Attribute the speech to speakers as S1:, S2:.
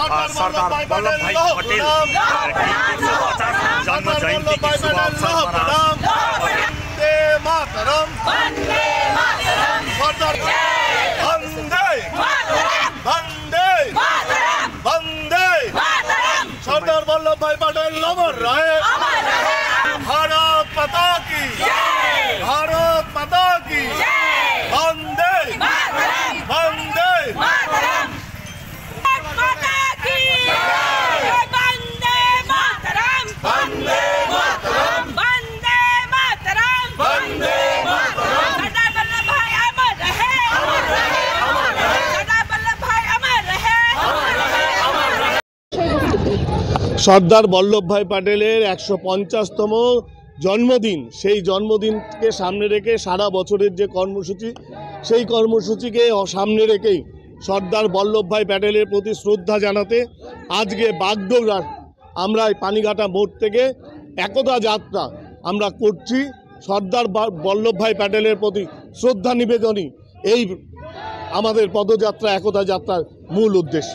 S1: सरदार वल्लभ भाई पटेल जन्म जयंती के शुभ अवसर पर
S2: वंदे मातरम, वंदे मातरम, वंदे वंदे वंदे सरदार वल्लभ भाई पटेल अमर रहे। भारत माता की, भारत माता की, वंदे वंदे সর্দার বল্লভভাই প্যাটেলের ১৫০তম জন্মদিন, সেই জন্মদিনকে সামনে রেখে সারা বছরের যে কর্মসূচি, সেই কর্মসূচিকে সামনে রেখেই সর্দার বল্লভভাই প্যাটেলের প্রতি শ্রদ্ধা জানাতে আজকে বাগডোগরার আমরা পানিঘাটা মোড় থেকে একতা যাত্রা আমরা করছি। সর্দার বল্লভভাই প্যাটেলের প্রতি শ্রদ্ধা নিবেদনই এই আমাদের পদযাত্রা, একতা যাত্রার মূল উদ্দেশ্য।